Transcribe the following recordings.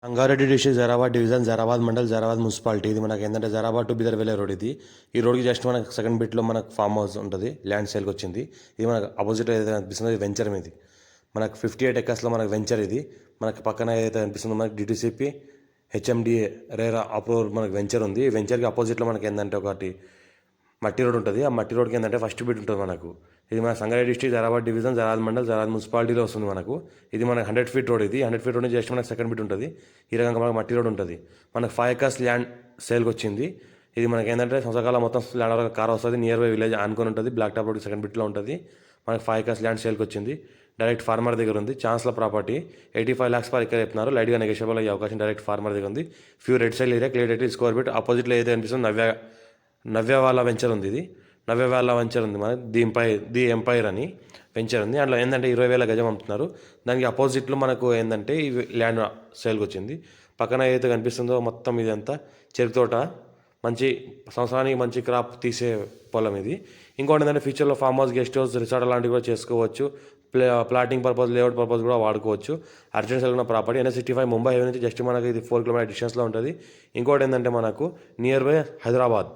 Rangareddy district Zaheerabad division Zaheerabad mandal Zaheerabad municipality. ఇది మనకి ఏంటంటే జరాబాద్ టు బిదర్ వెళ్ళే రోడ్ ఇది. ఈ రోడ్కి జస్ట్ మనకు సెకండ్ బిట్లో మనకు ఫామ్ హౌస్ ఉంటుంది, ల్యాండ్ సేల్కి వచ్చింది. ఇది మనకు ఆపోజిట్లో ఏదైతే కనిపిస్తుందో ఇది వెంచర్ ఇది. మనకు 58 ఎకర్స్లో మనకు వెంచర్ ఇది. మనకు పక్కన ఏదైతే కనిపిస్తుందో మనకి డిటిసిపి హెచ్ఎండిఏ రేరా అప్రూవల్ మనకు వెంచర్ ఉంది. ఈ వెంచర్కి ఆపోజిట్లో మనకి ఏంటంటే ఒకటి మట్టి రోడ్ ఉంటుంది. ఆ మట్టి రోడ్కి ఏంటంటే ఫస్ట్ బిట్ ఉంటుంది మనకు. ఇది మన సంగారెడ్డి డిస్ట్రిక్ట్ జరాబాద్ డివిజన్ జరాబాద్ మండల్ జరాబాద్ మున్సిపాలిటీలో వస్తుంది మనకు. ఇది మనకు 100 ఫీట్ రోడ్. ఇది 100 ఫీట్ రోడ్ నుంచి జస్ట్ మనకు సెకండ్ బిట్ ఉంటుంది. ఈ రకంగా మనకు మట్టి రోడ్ ఉంటుంది. మనకు 5 ఎకర్స్ ల్యాండ్ సేల్కి వచ్చింది. ఇది మనకి ఏంటంటే సంవత్సరాల మొత్తం ల్యాండ్ వరకు కార్ వస్తుంది. నియర్ బై విలేజ్ ఆనుకొని ఉంటుంది. బ్లాక్ టాప్ రోడ్ సెకండ్ బిట్లో ఉంటుంది. మనకు 5 ఎకర్స్ ల్యాండ్ సేల్కి వచ్చింది. డైరెక్ట్ ఫార్మర్ దగ్గర ఉంది. ఛాన్స్ల ప్రాపర్టీ 85 lakhs పర్ ఎకర్ చెప్తున్నారు. లైట్గా నెగోషియబుల్ అయ్యే అవకాశం డైరెక్ట్ ఫార్మర్ దగ్గర ఉంది. Few red side area clear eighty square feet. ఆపోజిట్లో ఏదైతే అనిపిస్తుంది నవ్య వాళ్ళ వెంచర్ ఉంది. ఇది నవ్య వాళ్ళ వెంచర్ ఉంది. మనకి ది ఎంపైర్ అని వెంచర్ ఉంది. అందులో ఏంటంటే 20,000 గజం అమ్ముతున్నారు. దానికి అపోజిట్లో మనకు ఏంటంటే ఈ ల్యాండ్ సేల్కి వచ్చింది. పక్కన ఏదైతే కనిపిస్తుందో మొత్తం ఇది అంతా చెరుకు తోట, మంచి సంవత్సరానికి మంచి క్రాప్ తీసే పొలం ఇది. ఇంకోటి ఏంటంటే ఫ్యూచర్లో farm house, guest house, resort అలాంటివి కూడా చేసుకోవచ్చు. ప్లాటింగ్ పర్పస్, లేఅవుట్ పర్పస్ కూడా వాడుకోవచ్చు. అర్జెంట్ సెల్ ఉన్న ప్రాపర్టీ NH65 ముంబై హైవే నుంచి జస్ట్ మనకి ఇది 4 కిలోమీటర్ డిస్టెన్స్లో ఉంటుంది. ఇంకోటి ఏంటంటే మనకు నియర్ బై హైదరాబాద్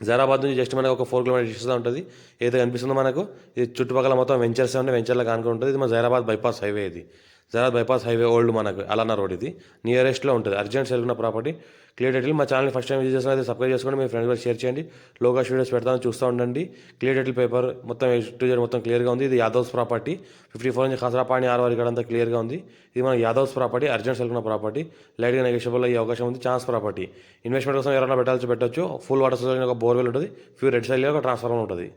జరాబాద్ నుంచి జస్ట్ మనకు ఒక 4 కిలోమీటర్ డిస్టెన్స్లో ఉంటుంది. ఏదైతే కనిపిస్తుందో మనకు ఇది చుట్టుపక్కల మొత్తం వెంచర్స్ ఉన్నాయి. వెంచర్లో కానుకొని ఉంటుంది. ఇది మన జరాబాద్ బైపాస్ హైవే. ఇది జరాబాద్ బైపాస్ హైవే ఓల్డ్ మనకు అలానా రోడ్. ఇది నియరెస్ట్లో ఉంటుంది. అర్జెంట్ సేల్ ఉన్న ప్రాపర్టీ. Clear title. మా ఛానల్ ఫస్ట్ టైం విజిట్ చేసిన సబ్స్క్రైబ్ చేసుకోండి. మీ ఫ్రెండ్స్ కూడా షేర్ చేయండి. లోకేష్ వీడియోస్ పెడతాను, చూస్తూ ఉండండి. క్లియర్ టైటిల్ పేపర్ మొత్తం A to Z మొత్తం క్లియర్గా ఉంది. ఇది యాదవ్స్ ప్రాపర్టీ. 54 నుంచి ఖసరాపాణి ఆర్వారి ఇక్కడ అంతా క్లియర్గా ఉంది. ఇది మన యాదవ్స్ ప్రాపర్టీ. అర్జెంట్ సేల్ ఉన్న ప్రాపర్టీ. లైట్గా నెగోషియబుల్ అయ్యే అవకాశం ఉంది. Chance property. ఇన్వెస్ట్మెంట్ కోసం ఎవరైనా పెట్టచ్చు. ఫుల్ వాటర్ సోర్స్ ఒక బోర్వెల్ ఉంటుంది. ఫ్యూ రెడ్ సైడ్లో ఒక ట్రాన్స్ఫార్మర్ ఉంటుంది.